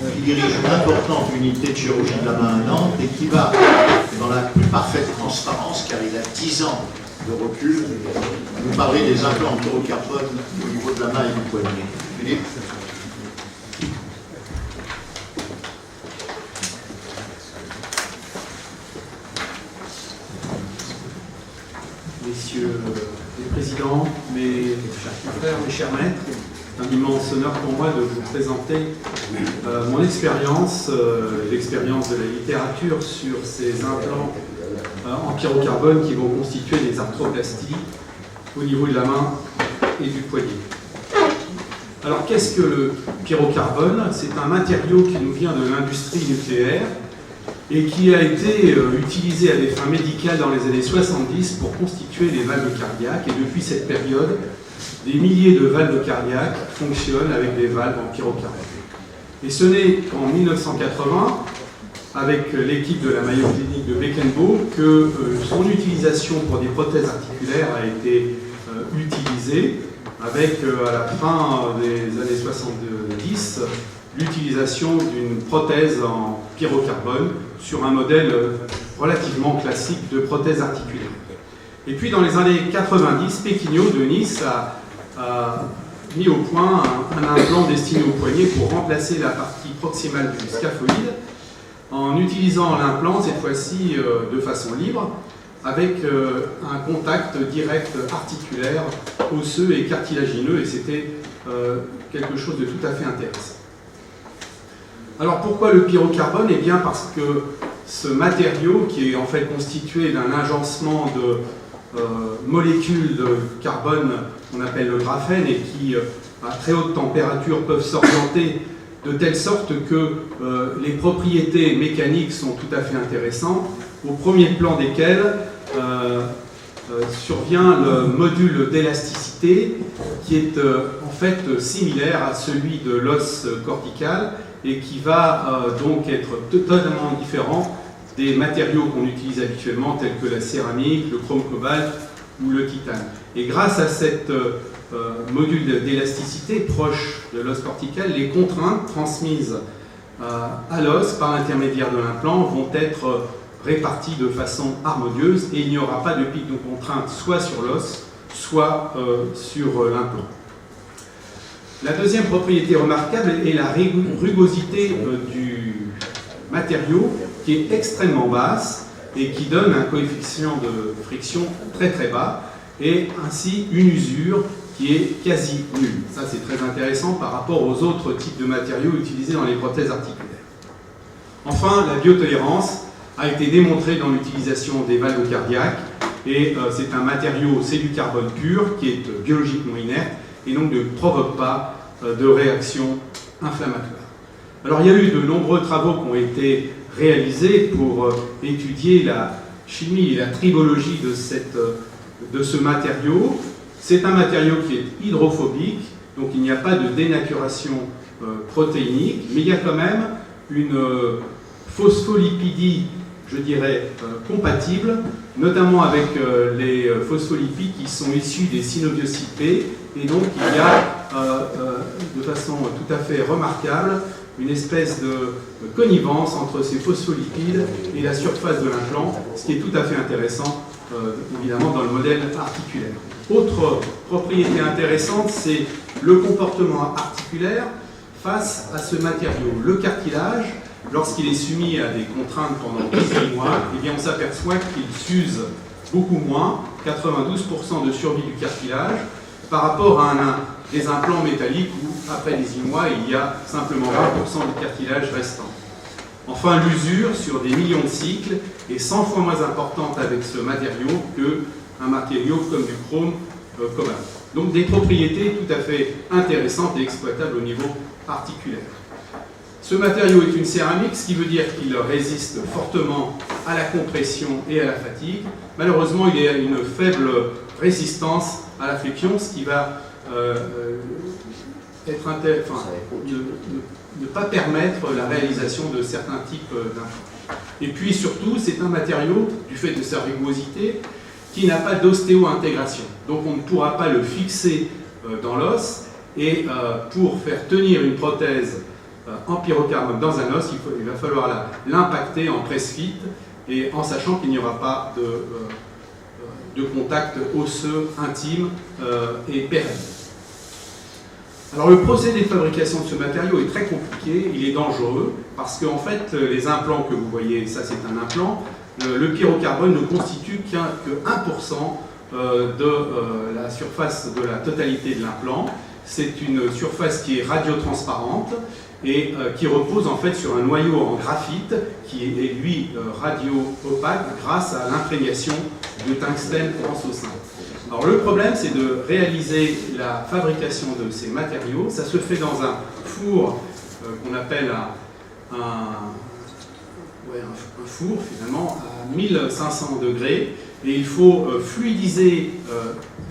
qui dirige une importante unité de chirurgie de la main à Nantes et qui va, dans la plus parfaite transparence, car il a 10 ans de recul, nous parler des implants en pyrocarbone au niveau de la main et du poignet. Philippe ? Messieurs les présidents, mes chers confrères, mes chers maîtres, c'est un immense honneur pour moi de vous présenter mon expérience, l'expérience de la littérature sur ces implants en pyrocarbone qui vont constituer des arthroplasties au niveau de la main et du poignet. Alors qu'est-ce que le pyrocarbone? C'est un matériau qui nous vient de l'industrie nucléaire et qui a été utilisé à des fins médicales dans les années 70 pour constituer les valves cardiaques. Et depuis cette période, des milliers de valves cardiaques fonctionnent avec des valves en pyrocarbone. Et ce n'est qu'en 1980, avec l'équipe de la Mayo Clinic de Beckenbaugh, que son utilisation pour des prothèses articulaires a été utilisée, avec à la fin des années 70, l'utilisation d'une prothèse en pyrocarbone sur un modèle relativement classique de prothèse articulaire. Et puis dans les années 90, Pequigno de Nice a mis au point un implant destiné au poignet pour remplacer la partie proximale du scaphoïde en utilisant l'implant cette fois-ci de façon libre avec un contact direct articulaire, osseux et cartilagineux, et c'était quelque chose de tout à fait intéressant. Alors pourquoi le pyrocarbone? Eh bien parce que ce matériau, qui est en fait constitué d'un agencement de molécules de carbone qu'on appelle le graphène et qui, à très haute température, peuvent s'orienter de telle sorte que les propriétés mécaniques sont tout à fait intéressantes, au premier plan desquelles survient le module d'élasticité qui est en fait similaire à celui de l'os cortical et qui va donc être totalement différent des matériaux qu'on utilise habituellement tels que la céramique, le chrome cobalt ou le titane. Et grâce à cette module d'élasticité proche de l'os cortical, les contraintes transmises à l'os par l'intermédiaire de l'implant vont être réparties de façon harmonieuse et il n'y aura pas de pic de contrainte soit sur l'os, soit sur l'implant. La deuxième propriété remarquable est la rugosité du matériau qui est extrêmement basse et qui donne un coefficient de friction très très bas et ainsi une usure qui est quasi nulle. Ça c'est très intéressant par rapport aux autres types de matériaux utilisés dans les prothèses articulaires. Enfin, la biotolérance a été démontrée dans l'utilisation des valves cardiaques et c'est un matériau, c'est du carbone pur qui est biologiquement inerte et donc ne provoque pas de réaction inflammatoire. Alors il y a eu de nombreux travaux qui ont été réalisés pour étudier la chimie et la tribologie de ce matériau. C'est un matériau qui est hydrophobique, donc il n'y a pas de dénaturation protéinique, mais il y a quand même une phospholipidie, je dirais, compatible, notamment avec les phospholipides qui sont issus des synoviocytes P, et donc il y a de façon tout à fait remarquable une espèce de connivence entre ces phospholipides et la surface de l'implant, ce qui est tout à fait intéressant, évidemment, dans le modèle articulaire. Autre propriété intéressante, c'est le comportement articulaire face à ce matériau. Le cartilage, lorsqu'il est soumis à des contraintes pendant 18 mois, eh bien on s'aperçoit qu'il s'use beaucoup moins, 92% de survie du cartilage, par rapport à des implants métalliques où, après 18 mois, il y a simplement 20% de cartilage restant. Enfin, l'usure sur des millions de cycles est 100 fois moins importante avec ce matériau qu'un matériau comme du chrome cobalt. Donc des propriétés tout à fait intéressantes et exploitables au niveau articulaire. Ce matériau est une céramique, ce qui veut dire qu'il résiste fortement à la compression et à la fatigue. Malheureusement, il a une faible résistance à la friction, ce qui va ne pas permettre la réalisation de certains types d'implants. Et puis surtout, c'est un matériau, du fait de sa rugosité, qui n'a pas d'ostéo-intégration. Donc on ne pourra pas le fixer dans l'os, et pour faire tenir une prothèse en pyrocarbone dans un os, il va falloir l'impacter en press-fit et en sachant qu'il n'y aura pas de contact osseux intime et pérenne. Alors le procédé de fabrication de ce matériau est très compliqué, il est dangereux, parce qu'en fait les implants que vous voyez, ça c'est un implant, le pyrocarbone ne constitue que 1% de la surface de la totalité de l'implant. C'est une surface qui est radiotransparente et qui repose en fait sur un noyau en graphite qui est lui radio-opaque grâce à l'imprégnation de tungstène transocin. Alors le problème, c'est de réaliser la fabrication de ces matériaux. Ça se fait dans un four qu'on appelle un four finalement à 1500 degrés. Et il faut fluidiser,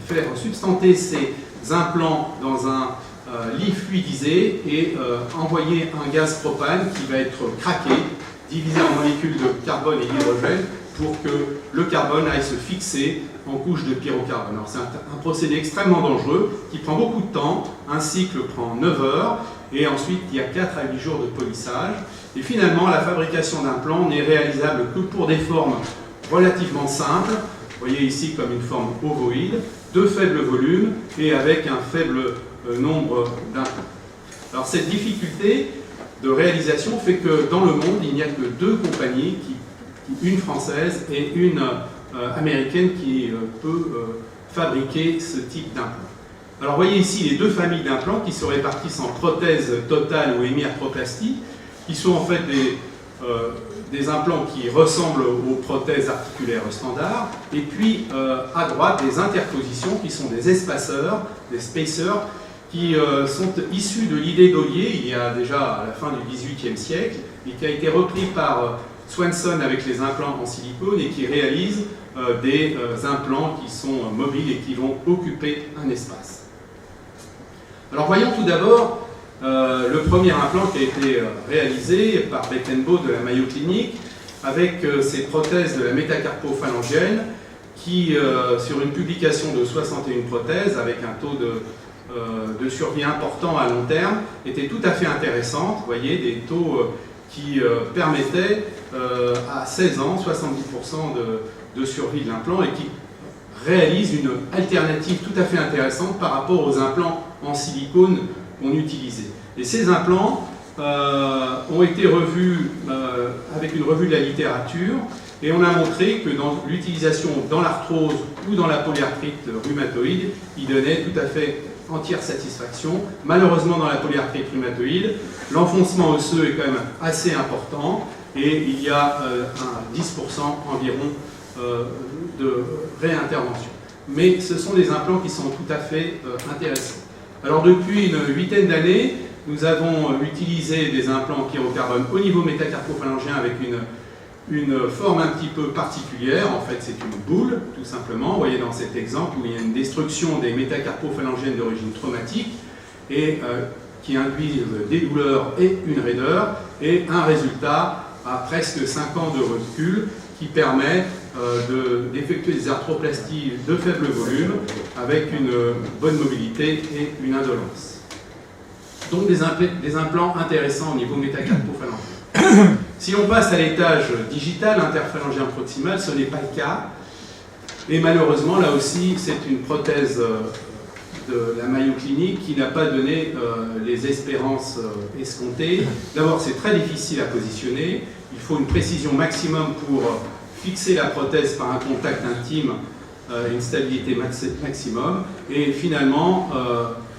faire substanter ces implants dans un lit fluidisé et envoyer un gaz propane qui va être craqué, divisé en molécules de carbone et d'hydrogène pour que le carbone aille se fixer en couche de pyrocarbone. Alors c'est un procédé extrêmement dangereux qui prend beaucoup de temps. Un cycle prend 9 heures et ensuite il y a 4 à 8 jours de polissage. Et finalement la fabrication d'implants n'est réalisable que pour des formes relativement simples. Vous voyez ici comme une forme ovoïde, de faible volume et avec un faible nombre d'implants. Alors cette difficulté de réalisation fait que dans le monde il n'y a que 2 compagnies, une française et une américaine qui peut fabriquer ce type d'implant. Alors vous voyez ici les 2 familles d'implants qui se répartissent en prothèse totale ou hémiarthroplastie, qui sont en fait des implants qui ressemblent aux prothèses articulaires standards, et puis à droite des interpositions qui sont des espaceurs, des spacers, qui sont issus de l'idée d'Ollier il y a déjà à la fin du XVIIIe siècle, et qui a été repris par Swanson avec les implants en silicone et qui réalise des implants qui sont mobiles et qui vont occuper un espace. Alors voyons tout d'abord le premier implant qui a été réalisé par Bettenbaugh de la Mayo Clinic avec ces prothèses de la métacarpophalangienne qui, sur une publication de 61 prothèses avec un taux de survie important à long terme, était tout à fait intéressante. Vous voyez, des taux qui permettaient à 16 ans 70% de survie de l'implant et qui réalise une alternative tout à fait intéressante par rapport aux implants en silicone qu'on utilisait. Et ces implants ont été revus avec une revue de la littérature et on a montré que dans l'utilisation dans l'arthrose ou dans la polyarthrite rhumatoïde, ils donnaient tout à fait entière satisfaction. Malheureusement, dans la polyarthrite rhumatoïde, l'enfoncement osseux est quand même assez important et il y a un 10% environ de réintervention. Mais ce sont des implants qui sont tout à fait intéressants. Alors depuis une 8aine d'années, nous avons utilisé des implants en pyrocarbone au niveau métacarpophalanger avec une forme un petit peu particulière. En fait, c'est une boule, tout simplement. Vous voyez dans cet exemple où il y a une destruction des métacarpophalangiennes d'origine traumatique et qui induisent des douleurs et une raideur, et un résultat à presque 5 ans de recul qui permet d'effectuer des arthroplasties de faible volume avec une bonne mobilité et une indolence. Donc des implants intéressants au niveau métacarpophalangien. Si on passe à l'étage digital interphalangien proximal, ce n'est pas le cas. Et malheureusement, là aussi, c'est une prothèse de la Mayo Clinic qui n'a pas donné les espérances escomptées. D'abord, c'est très difficile à positionner. Il faut une précision maximum pour fixer la prothèse par un contact intime, une stabilité maximum. Et finalement,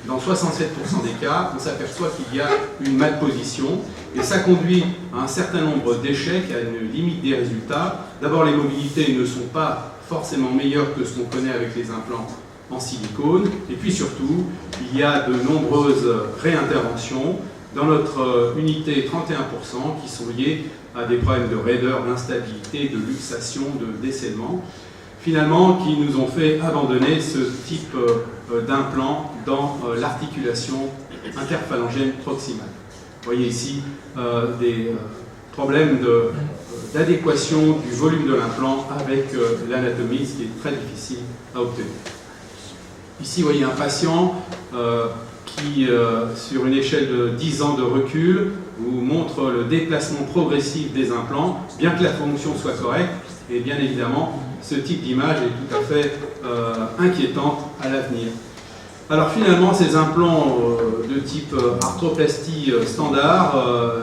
dans 67% des cas, on s'aperçoit qu'il y a une malposition. Et ça conduit à un certain nombre d'échecs, à une limite des résultats. D'abord, les mobilités ne sont pas forcément meilleures que ce qu'on connaît avec les implants en silicone. Et puis surtout, il y a de nombreuses réinterventions. Dans notre unité, 31% qui sont liées à des problèmes de raideur, d'instabilité, de luxation, de décèlement, finalement, qui nous ont fait abandonner ce type d'implant dans l'articulation interphalangienne proximale. Vous voyez ici des problèmes d'adéquation du volume de l'implant avec l'anatomie, ce qui est très difficile à obtenir. Ici, vous voyez un patient qui, sur une échelle de 10 ans de recul, vous montre le déplacement progressif des implants, bien que la fonction soit correcte. Et bien évidemment, ce type d'image est tout à fait inquiétante à l'avenir. Alors finalement, ces implants de type arthroplastie standard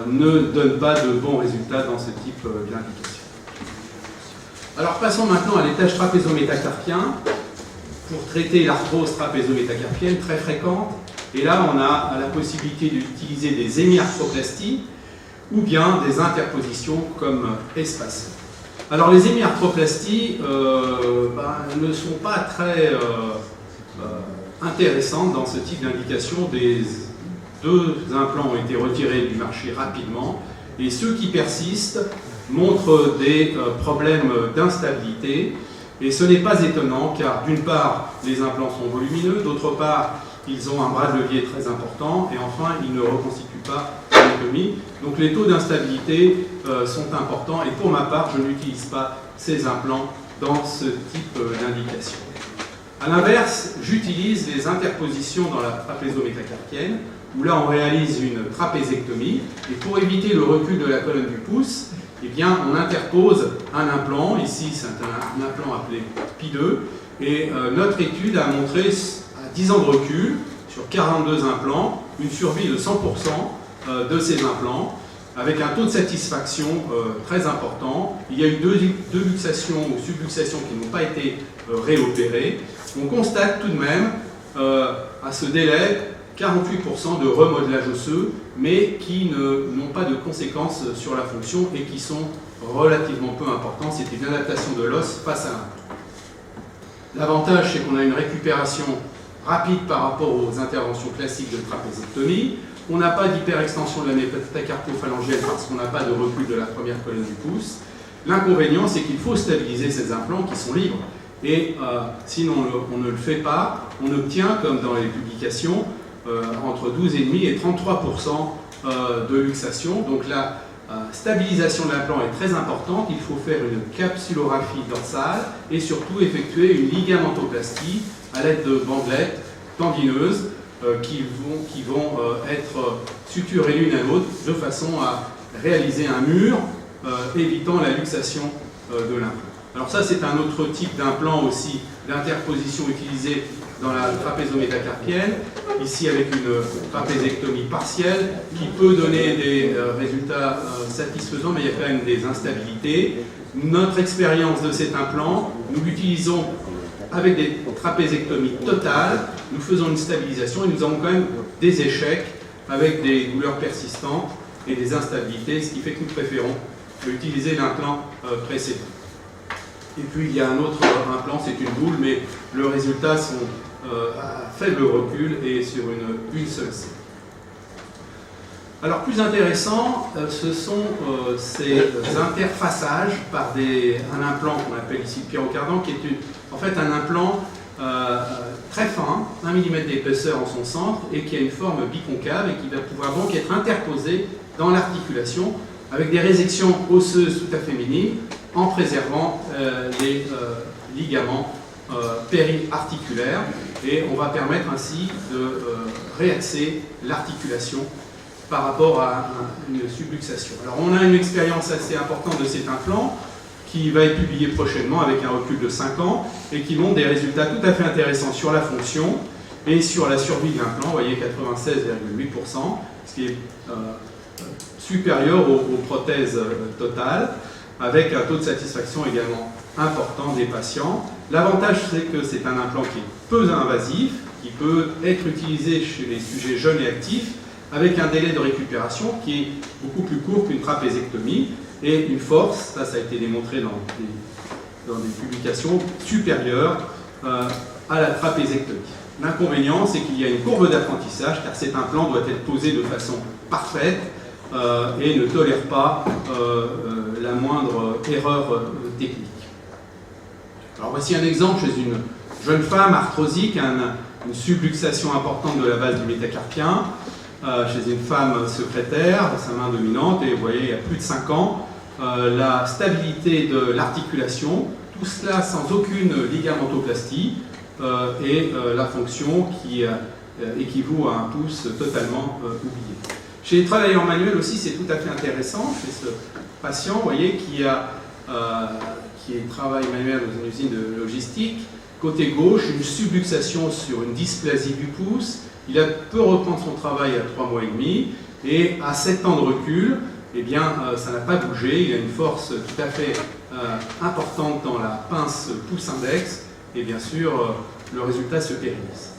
ne donnent pas de bons résultats dans ce type d'indication. Alors passons maintenant à l'étage trapézo-métacarpien pour traiter l'arthrose trapézo-métacarpienne très fréquente. Et là, on a la possibilité d'utiliser des hémiarthroplasties ou bien des interpositions comme espacées. Alors les hémiarthroplasties ne sont pas très intéressantes dans ce type d'indication. Des 2 implants ont été retirés du marché rapidement et ceux qui persistent montrent des problèmes d'instabilité. Et ce n'est pas étonnant car d'une part, les implants sont volumineux, d'autre part, ils ont un bras de levier très important et enfin, ils ne reconstituent pas l'anatomie. Donc les taux d'instabilité sont importants et pour ma part, je n'utilise pas ces implants dans ce type d'indication. A l'inverse, j'utilise les interpositions dans la trapézo-métacarpienne où là on réalise une trapézectomie et pour éviter le recul de la colonne du pouce, eh bien, on interpose un implant, ici c'est un implant appelé Pi2 et notre étude a montré à 10 ans de recul sur 42 implants une survie de 100% de ces implants avec un taux de satisfaction très important. Il y a eu deux luxations ou subluxations qui n'ont pas été réopérées. On constate tout de même à ce délai 48% de remodelage osseux, mais qui n'ont pas de conséquences sur la fonction et qui sont relativement peu importants. C'est une adaptation de l'os face à l'implant. L'avantage, c'est qu'on a une récupération rapide par rapport aux interventions classiques de trapézectomie. On n'a pas d'hyperextension de la métacarpophalangienne parce qu'on n'a pas de recul de la première colonne du pouce. L'inconvénient, c'est qu'il faut stabiliser ces implants qui sont libres. Et sinon on ne le fait pas, on obtient, comme dans les publications, entre 12,5 et 33% de luxation. Donc la stabilisation de l'implant est très importante. Il faut faire une capsulographie dorsale et surtout effectuer une ligamentoplastie à l'aide de bandelettes tendineuses qui vont être suturées l'une à l'autre de façon à réaliser un mur évitant la luxation de l'implant. Alors ça, c'est un autre type d'implant aussi, d'interposition utilisée dans la trapézo-métacarpienne, ici avec une trapézectomie partielle, qui peut donner des résultats satisfaisants, mais il y a quand même des instabilités. Notre expérience de cet implant, nous l'utilisons avec des trapézectomies totales, nous faisons une stabilisation et nous avons quand même des échecs avec des douleurs persistantes et des instabilités, ce qui fait que nous préférons utiliser l'implant précédent. Et puis il y a un autre implant, c'est une boule, mais le résultat sont à faible recul et sur une seule série. Alors plus intéressant, ce sont ces interfaçages par un implant qu'on appelle ici le pyrocardan, qui est en fait un implant très fin, 1 mm d'épaisseur en son centre, et qui a une forme biconcave et qui va pouvoir donc être interposé dans l'articulation avec des résections osseuses tout à fait minimes, en préservant les ligaments périarticulaires, et on va permettre ainsi de réaxer l'articulation par rapport à une subluxation. Alors on a une expérience assez importante de cet implant qui va être publié prochainement avec un recul de 5 ans et qui montre des résultats tout à fait intéressants sur la fonction et sur la survie de l'implant. Vous voyez 96,8%, ce qui est supérieur aux prothèses totales, avec un taux de satisfaction également important des patients. L'avantage, c'est que c'est un implant qui est peu invasif, qui peut être utilisé chez les sujets jeunes et actifs, avec un délai de récupération qui est beaucoup plus court qu'une trapézectomie, et une force, ça a été démontré dans des publications, supérieure à la trapézectomie. L'inconvénient, c'est qu'il y a une courbe d'apprentissage, car cet implant doit être posé de façon parfaite, et ne tolère pas la moindre erreur technique. Alors voici un exemple chez une jeune femme arthrosique, une subluxation importante de la base du métacarpien, chez une femme secrétaire, sa main dominante, et vous voyez, il y a plus de 5 ans, la stabilité de l'articulation, tout cela sans aucune ligamentoplastie, et la fonction qui équivaut à un pouce totalement oublié. Chez les travailleurs manuels aussi, c'est tout à fait intéressant. Chez ce patient, vous voyez, qui travaille manuel dans une usine de logistique, côté gauche, une subluxation sur une dysplasie du pouce. Il peut reprendre son travail à 3 mois et demi, et à 7 ans de recul, eh bien, ça n'a pas bougé. Il a une force tout à fait importante dans la pince pouce index, et bien sûr, le résultat se pérennise.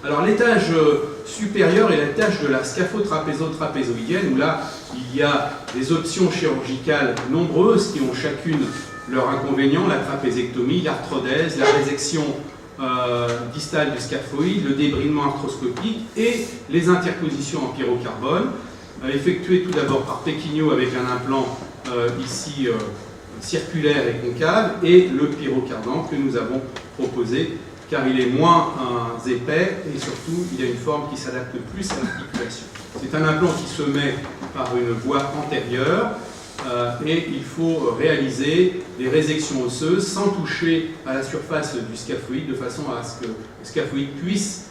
Alors l'étage supérieur est l'étage de la scaphotrapézo-trapézoïdienne, où là, il y a des options chirurgicales nombreuses qui ont chacune leur inconvénient, la trapézectomie, l'arthrodèse, la résection distale du scaphoïde, le débridement arthroscopique et les interpositions en pyrocarbone, effectuées tout d'abord par Pequigno avec un implant ici circulaire et concave, et le pyrocardan que nous avons proposé, car il est moins épais et surtout il a une forme qui s'adapte plus à l'articulation. C'est un implant qui se met par une voie antérieure et il faut réaliser des résections osseuses sans toucher à la surface du scaphoïde, de façon à ce que le scaphoïde puisse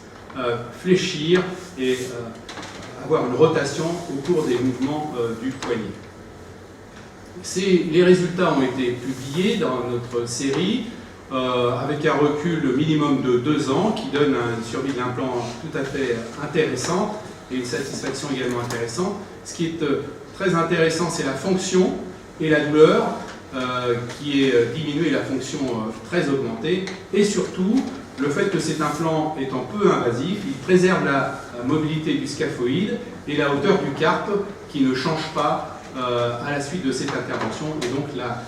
fléchir et avoir une rotation au cours des mouvements du poignet. Les résultats ont été publiés dans notre série avec un recul minimum de 2 ans qui donne une survie de l'implant tout à fait intéressante et une satisfaction également intéressante. Ce qui est très intéressant, c'est la fonction et la douleur qui est diminuée, la fonction très augmentée, et surtout le fait que cet implant étant peu invasif, il préserve la mobilité du scaphoïde et la hauteur du carpe qui ne change pas à la suite de cette intervention, et donc la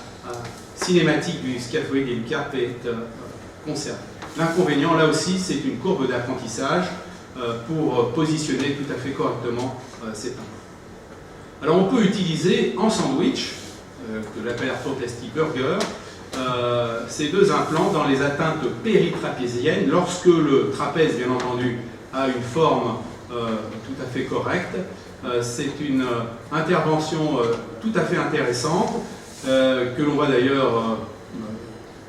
cinématique du scaphoïde et du carpe est conservée. L'inconvénient, là aussi, c'est une courbe d'apprentissage pour positionner tout à fait correctement cet implant. Alors on peut utiliser en sandwich, que l'appelle arthroplastie burger, ces 2 implants dans les atteintes péritrapéziennes, lorsque le trapèze, bien entendu, a une forme tout à fait correcte. C'est une intervention tout à fait intéressante, que l'on va d'ailleurs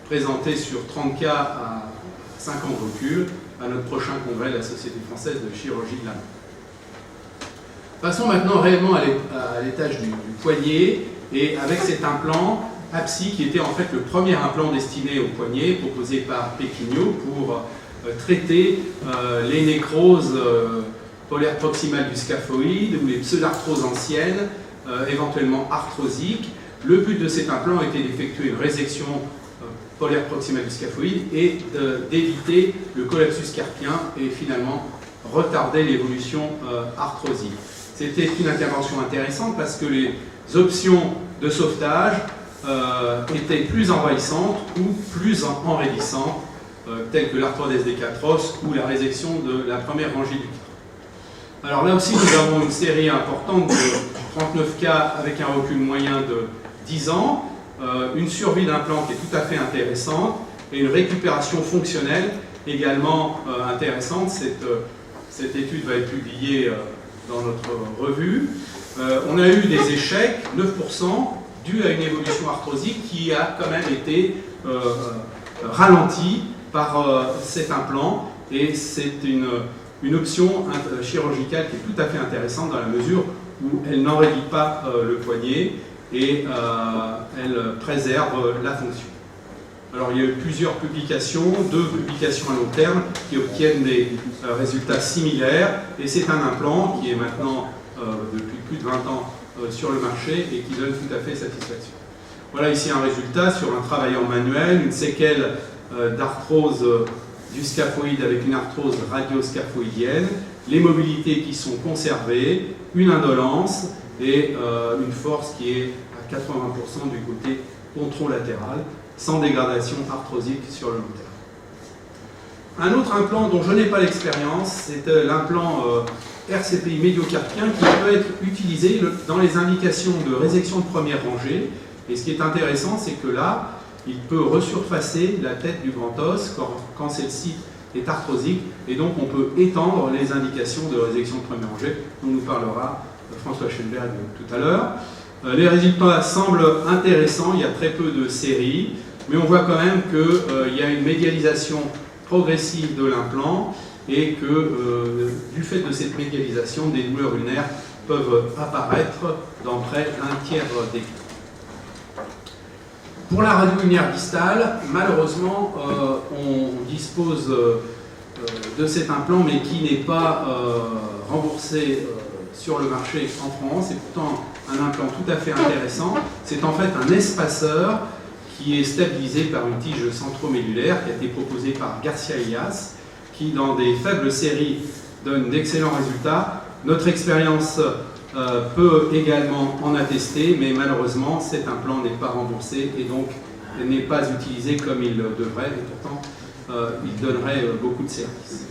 présenter sur 30 cas à 5 ans de recul à notre prochain congrès de la Société française de chirurgie de la main. Passons maintenant réellement à l'étage du poignet, et avec cet implant APSI qui était en fait le premier implant destiné au poignet, proposé par Pequigno pour traiter les nécroses polaires proximales du scaphoïde ou les pseudarthroses anciennes, éventuellement arthrosiques. Le but de cet implant était d'effectuer une résection polaire proximale du scaphoïde et d'éviter le collapsus carpien et finalement retarder l'évolution arthrosique. C'était une intervention intéressante parce que les options de sauvetage étaient plus envahissantes ou plus enraidisantes, telles que l'arthrodèse des catros ou la résection de la première rangée du titre. Alors là aussi, nous avons une série importante de 39 cas avec un recul moyen de 10 ans, une survie d'implant qui est tout à fait intéressante et une récupération fonctionnelle également intéressante. Cette étude va être publiée dans notre revue. On a eu des échecs, 9%, dus à une évolution arthrosique qui a quand même été ralentie par cet implant, et c'est une option chirurgicale qui est tout à fait intéressante dans la mesure où elle n'enraidit pas le poignet et elle préserve la fonction. Alors il y a eu plusieurs publications, 2 publications à long terme qui obtiennent des résultats similaires, et c'est un implant qui est maintenant depuis plus de 20 ans sur le marché et qui donne tout à fait satisfaction. Voilà ici un résultat sur un travailleur manuel, une séquelle d'arthrose du scaphoïde avec une arthrose radioscaphoïdienne, les mobilités qui sont conservées, une indolence et une force qui est à 80% du côté controlatéral, sans dégradation arthrosique sur le long terme. Un autre implant dont je n'ai pas l'expérience, c'est l'implant RCPI médiocarpien qui peut être utilisé dans les indications de résection de première rangée. Et ce qui est intéressant, c'est que là, il peut resurfacer la tête du grand os quand celle-ci est arthrosique, et donc on peut étendre les indications de résection de première rangée, dont nous parlera François Schoenberg tout à l'heure. Les résultats semblent intéressants, il y a très peu de séries, mais on voit quand même qu'il y a une médialisation progressive de l'implant et que du fait de cette médialisation, des douleurs ulnaires peuvent apparaître dans près d'un tiers des cas. Pour la radio linéaire distale, malheureusement, on dispose de cet implant, mais qui n'est pas remboursé sur le marché en France. C'est pourtant un implant tout à fait intéressant. C'est en fait un espaceur qui est stabilisé par une tige centromellulaire qui a été proposée par Garcia Elias, qui dans des faibles séries donne d'excellents résultats. Notre expérience peut également en attester, mais malheureusement cet implant n'est pas remboursé et donc n'est pas utilisé comme il devrait, et pourtant il donnerait beaucoup de services.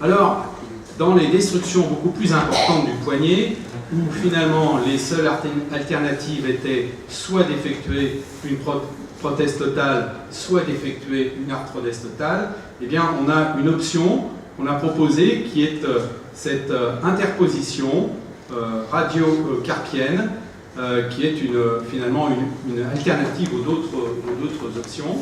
Alors, dans les destructions beaucoup plus importantes du poignet, où finalement les seules alternatives étaient soit d'effectuer une prothèse totale, soit d'effectuer une arthrodèse totale, eh bien on a une option qu'on a proposée qui est cette interposition radiocarpienne, qui est finalement une alternative aux d'autres options.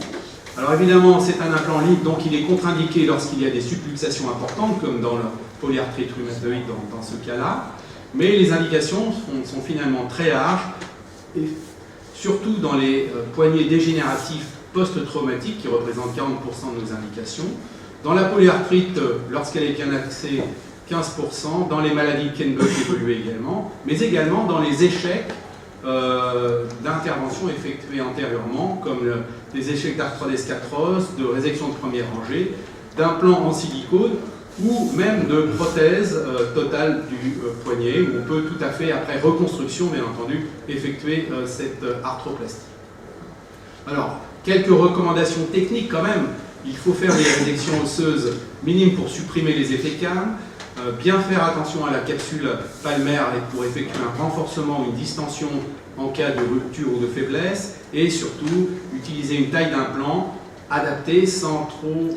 Alors évidemment, c'est un implant libre, donc il est contre-indiqué lorsqu'il y a des subluxations importantes, comme dans la polyarthrite rhumatoïde dans ce cas-là. Mais les indications sont finalement très larges, et surtout dans les poignets dégénératifs post-traumatiques, qui représentent 40% de nos indications. Dans la polyarthrite, lorsqu'elle est bien axée, 15%, dans les maladies de Kenbuck évoluées également, mais également dans les échecs d'intervention effectuées antérieurement, comme les échecs d'arthrodèse catrose, de résection de première rangée, d'implants en silicone, ou même de prothèse totale du poignet, où on peut tout à fait, après reconstruction, bien entendu, effectuer cette arthroplastie. Alors, quelques recommandations techniques quand même. Il faut faire des résections osseuses minimes pour supprimer les effets calmes, bien faire attention à la capsule palmaire et pour effectuer un renforcement ou une distension en cas de rupture ou de faiblesse, et surtout utiliser une taille d'implant adaptée sans trop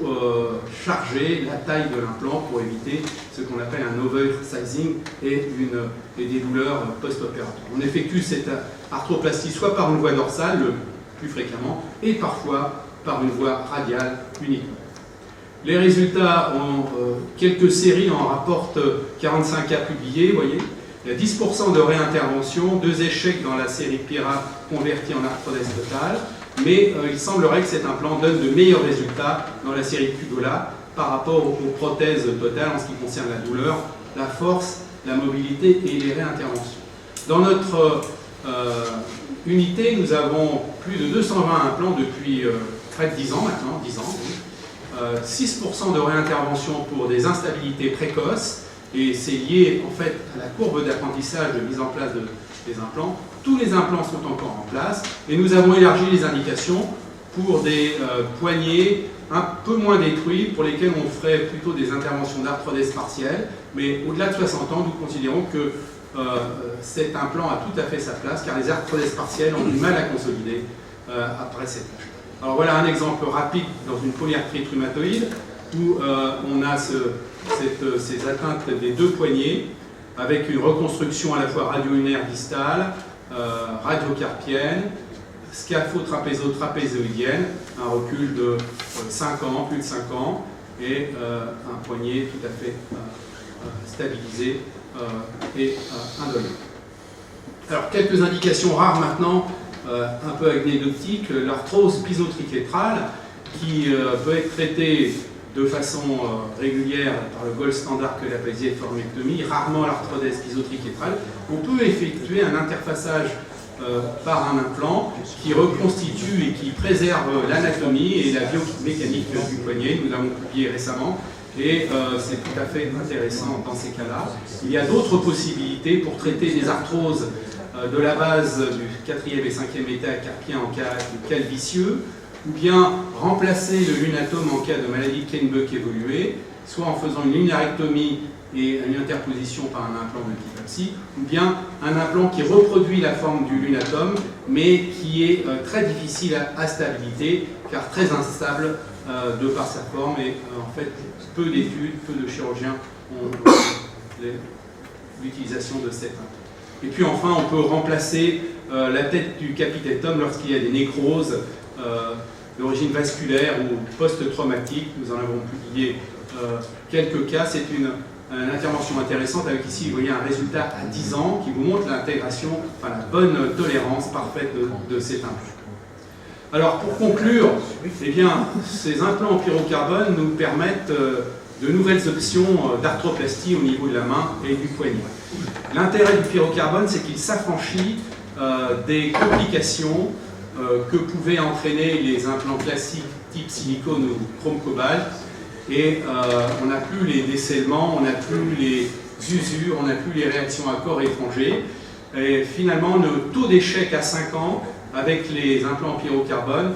charger la taille de l'implant pour éviter ce qu'on appelle un oversizing et des douleurs post-opératoires. On effectue cette arthroplastie soit par une voie dorsale, le plus fréquemment, et parfois par une voie radiale uniquement. Les résultats ont quelques séries en rapportent 45 cas publiés, vous voyez. Il y a 10% de réintervention, 2 échecs dans la série PIRA convertis en arthrodèse totale, mais il semblerait que cet implant donne de meilleurs résultats dans la série Cudola par rapport aux prothèses totales en ce qui concerne la douleur, la force, la mobilité et les réinterventions. Dans notre unité, nous avons plus de 220 implants depuis près de 10 ans maintenant, 10 ans. 6% de réintervention pour des instabilités précoces, et c'est lié en fait à la courbe d'apprentissage de mise en place des implants. Tous les implants sont encore en place, et nous avons élargi les indications pour des poignets un peu moins détruits, pour lesquels on ferait plutôt des interventions d'arthrodèse partielle, mais au-delà de 60 ans, nous considérons que cet implant a tout à fait sa place, car les arthrodèses partielles ont du mal à consolider après cet âge. Alors voilà un exemple rapide dans une polyarthrite rhumatoïde où on a ces atteintes des 2 poignets avec une reconstruction à la fois radio-lunaire distale, radiocarpienne, scapho-trapézo-trapézoïdienne, un recul de 5 ans, plus de 5 ans, et un poignet tout à fait stabilisé et indolent. Alors quelques indications rares maintenant, un peu anecdotique, l'arthrose pisotriquétrale qui peut être traitée de façon régulière par le gold standard que la basiformectomie, rarement l'arthrodèse pisotriquétrale. On peut effectuer un interfaçage par un implant qui reconstitue et qui préserve l'anatomie et la biomécanique du poignet. Nous l'avons publié récemment et c'est tout à fait intéressant dans ces cas-là. Il y a d'autres possibilités pour traiter des arthroses de la base du 4e et 5e métacarpien en cas de calvicieux, ou bien remplacer le lunatome en cas de maladie de Kenbuck évoluée, soit en faisant une lunarectomie et une interposition par un implant de type APSI, ou bien un implant qui reproduit la forme du lunatome, mais qui est très difficile à stabilité, car très instable de par sa forme, et en fait, peu d'études, peu de chirurgiens ont l'utilisation de cet implant. Et puis enfin, on peut remplacer la tête du capitatum lorsqu'il y a des nécroses d'origine vasculaire ou post-traumatique. Nous en avons publié quelques cas. C'est une une intervention intéressante avec ici, vous voyez un résultat à 10 ans qui vous montre l'intégration, enfin la bonne tolérance parfaite de cet implant. Alors pour conclure, eh bien, ces implants en pyrocarbone nous permettent de nouvelles options d'arthroplastie au niveau de la main et du poignet. L'intérêt du pyrocarbone, c'est qu'il s'affranchit des complications que pouvaient entraîner les implants classiques type silicone ou chrome cobalt. Et on n'a plus les décellements, on n'a plus les usures, on n'a plus les réactions à corps étrangers. Et finalement, le taux d'échec à 5 ans avec les implants en pyrocarbone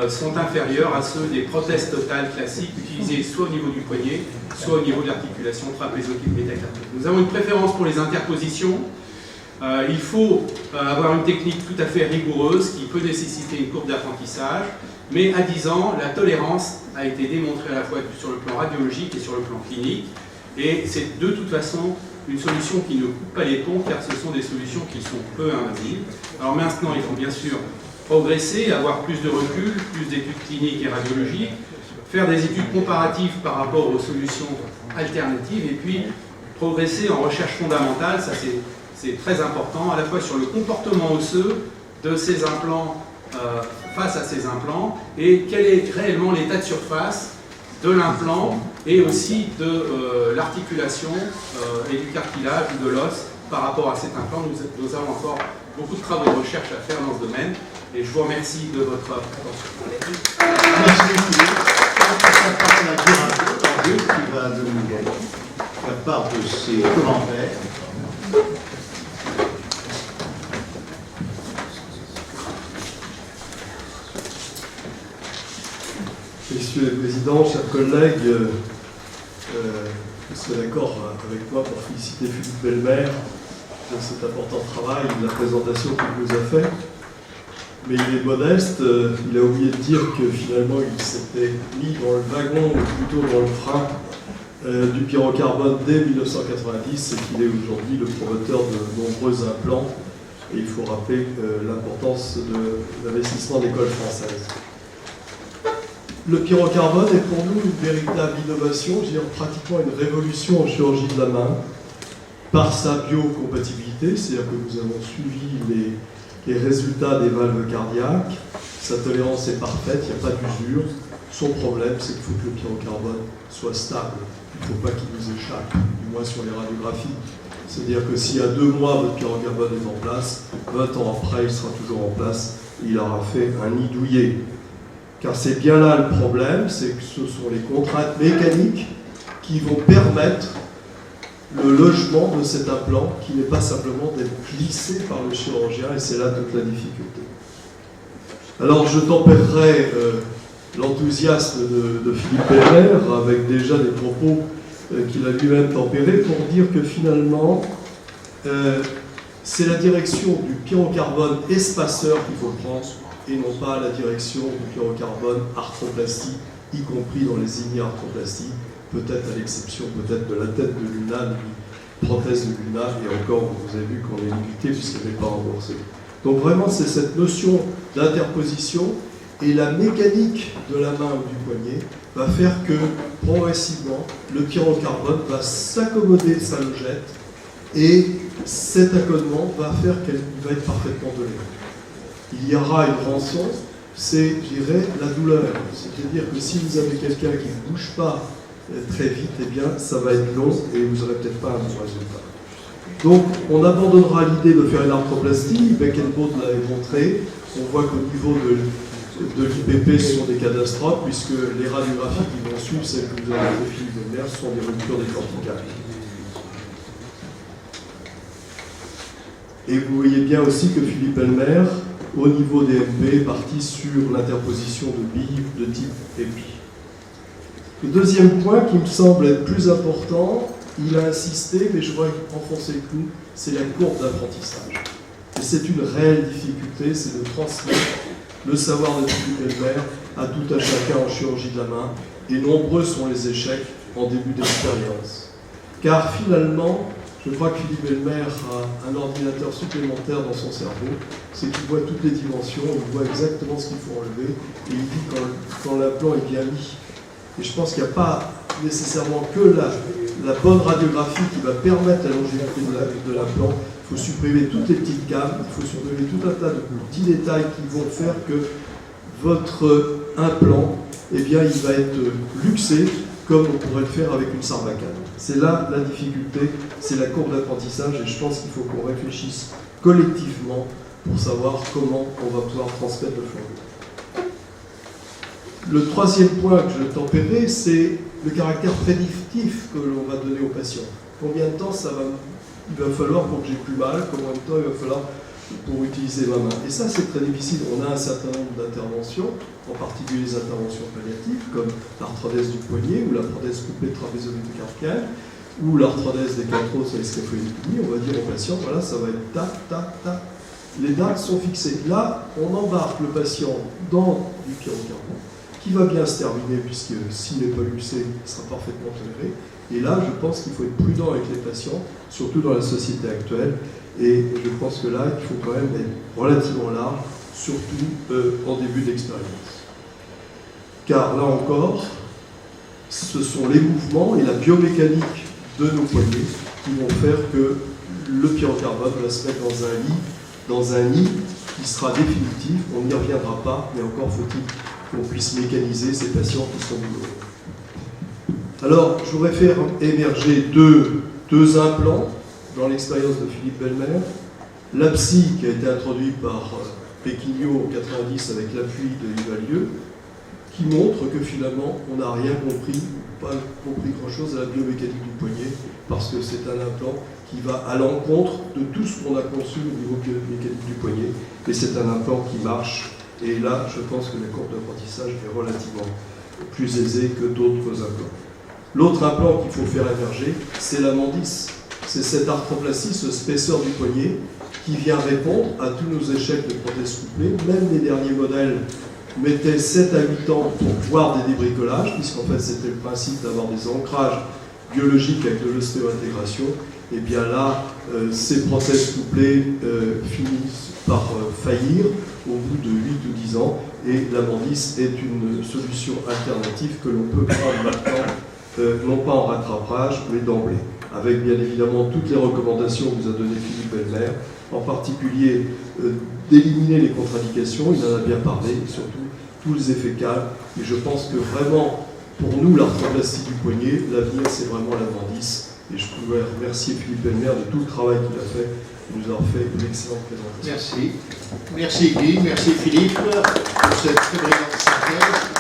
sont inférieurs à ceux des prothèses totales classiques utilisées soit au niveau du poignet, soit au niveau de l'articulation trapézo-métacarpique. Nous avons une préférence pour les interpositions. Il faut avoir une technique tout à fait rigoureuse qui peut nécessiter une courbe d'apprentissage, mais à 10 ans, la tolérance a été démontrée à la fois sur le plan radiologique et sur le plan clinique, et c'est de toute façon une solution qui ne coupe pas les ponts, car ce sont des solutions qui sont peu invasives. Alors maintenant, il faut bien sûr progresser, avoir plus de recul, plus d'études cliniques et radiologiques, faire des études comparatives par rapport aux solutions alternatives, et puis progresser en recherche fondamentale, ça c'est très important, à la fois sur le comportement osseux de ces implants face à ces implants, et quel est réellement l'état de surface de l'implant et aussi de l'articulation et du cartilage ou de l'os par rapport à cet implant. Nous avons encore beaucoup de travaux de recherche à faire dans ce domaine, et je vous remercie de votre attention. Merci beaucoup. Qui va nous faire part de ses commentaires. Messieurs les présidents, chers collègues, vous serez d'accord avec moi pour féliciter Philippe Belmer de cet important travail, de la présentation qu'il nous a fait. Mais il est modeste, il a oublié de dire que finalement il s'était mis dans le wagon, ou plutôt dans le frein du pyrocarbone dès 1990 et qu'il est aujourd'hui le promoteur de nombreux implants. Et il faut rappeler l'importance de l'investissement d'écoles françaises. Le pyrocarbone est pour nous une véritable innovation, je dirais pratiquement une révolution en chirurgie de la main, par sa biocompatibilité, c'est-à-dire que nous avons suivi les résultats des valves cardiaques, sa tolérance est parfaite, il n'y a pas d'usure. Son problème, c'est qu'il faut que le pyrocarbone soit stable, il ne faut pas qu'il nous échappe, du moins sur les radiographies. C'est-à-dire que si à 2 mois votre pyrocarbone est en place, 20 ans après, il sera toujours en place, et il aura fait un nid douillet. Car c'est bien là le problème, c'est que ce sont les contraintes mécaniques qui vont permettre le logement de cet implant, qui n'est pas simplement d'être glissé par le chirurgien, et c'est là toute la difficulté. Alors je tempérerai l'enthousiasme de Philippe Belmer avec déjà des propos qu'il a lui-même tempérés pour dire que finalement, c'est la direction du pyrocarbone espaceur qu'il faut prendre, et non pas la direction du pyrocarbone arthroplastie, y compris dans les igni-arthroplasties, peut-être à l'exception peut-être de la tête de Luna, une prothèse de Luna, et encore, vous avez vu qu'on est limité puisqu'elle n'est pas remboursée. Donc vraiment, c'est cette notion d'interposition, et la mécanique de la main ou du poignet va faire que, progressivement, le pyrocarbone va s'accommoder de sa logette, et cet accommodement va faire qu'elle va être parfaitement tolérée. Il y aura une rançon, c'est, je dirais, la douleur. C'est-à-dire que si vous avez quelqu'un qui ne bouge pas très vite, eh bien, ça va être long et vous n'aurez peut-être pas un bon résultat. Donc, on abandonnera l'idée de faire une arthroplastie. Beckenbauer l'avait montré. On voit qu'au niveau de l'IPP, ce sont des catastrophes, puisque les radiographies qui vont suivre, celles que vous avez fait Philippe Belmer, sont des ruptures des corticales. Et vous voyez bien aussi que Philippe Belmer, au niveau des MB, est parti sur l'interposition de billes de type EPI. Le deuxième point qui me semble être plus important, il a insisté, mais je voudrais enfoncer le clou, c'est la courbe d'apprentissage. Et c'est une réelle difficulté, c'est de transmettre le savoir de Philippe Belmer à tout à chacun en chirurgie de la main, et nombreux sont les échecs en début d'expérience. Car finalement, je crois que Philippe Belmer a un ordinateur supplémentaire dans son cerveau, c'est qu'il voit toutes les dimensions, il voit exactement ce qu'il faut enlever, et il dit quand l'implant est bien mis. Et je pense qu'il n'y a pas nécessairement que la bonne radiographie qui va permettre la longévité de l'implant. Il faut supprimer toutes les petites gammes, il faut supprimer tout un tas de petits détails qui vont faire que votre implant, eh bien, il va être luxé comme on pourrait le faire avec une sarbacane. C'est là la difficulté, c'est la courbe d'apprentissage et je pense qu'il faut qu'on réfléchisse collectivement pour savoir comment on va pouvoir transmettre le fluorure. Le troisième point que je tempérerai, c'est le caractère prédictif que l'on va donner aux patients. Combien de temps il va falloir pour que j'ai plus mal, combien de temps il va falloir pour utiliser ma main. Et ça, c'est très difficile. On a un certain nombre d'interventions, en particulier les interventions palliatives, comme l'arthrodèse du poignet ou l'arthrodèse coupée trapézomyécarpienne, ou l'arthrodèse des quatre os sur les scaphoïdémies. On va dire au patient, voilà, ça va être tac, tac, tac. Les dates sont fixées. Là, on embarque le patient dans du pyrocarbone, qui va bien se terminer, puisque s'il n'est pas luxé, il sera parfaitement toléré. Et là, je pense qu'il faut être prudent avec les patients, surtout dans la société actuelle. Et je pense que là, il faut quand même être relativement large, surtout en début d'expérience. Car là encore, ce sont les mouvements et la biomécanique de nos poignets qui vont faire que le pyrocarbone va se mettre dans un nid qui sera définitif. On n'y reviendra pas, mais encore faut-il qu'on puisse mécaniser ces patients qui sont douloureux. Alors, je voudrais faire émerger deux implants dans l'expérience de Philippe Belmer. L'APSI qui a été introduit par Péquignot en 90 avec l'appui de Yves, qui montre que finalement on n'a rien compris, pas compris grand-chose à la biomécanique du poignet, parce que c'est un implant qui va à l'encontre de tout ce qu'on a conçu au niveau biomécanique du poignet, et c'est un implant qui marche. Et là, je pense que la courbe d'apprentissage est relativement plus aisée que d'autres implants. L'autre implant qu'il faut faire émerger, c'est l'amandis. C'est cette arthroplastie, ce spesseur du poignet, qui vient répondre à tous nos échecs de prothèse couplée. Même les derniers modèles mettaient 7 à 8 ans pour voir des débricolages, puisqu'en fait c'était le principe d'avoir des ancrages biologiques avec de l'ostéo-intégration. Et bien là, ces prothèses couplées finissent par faillir au bout de 8 ou 10 ans, et l'amandis est une solution alternative que l'on peut prendre maintenant, non pas en rattrapage, mais d'emblée, avec bien évidemment toutes les recommandations que vous a données Philippe Belmer, en particulier d'éliminer les contre-indications, il en a bien parlé, et surtout tous les effets calmes. Et je pense que vraiment, pour nous, l'arthroplastie du poignet, l'avenir c'est vraiment l'amandis. Et je voudrais remercier Philippe Belmer de tout le travail qu'il a fait. Il nous a fait une excellente présentation. Merci. Merci Guy, merci Philippe pour cette très brillante synthèse.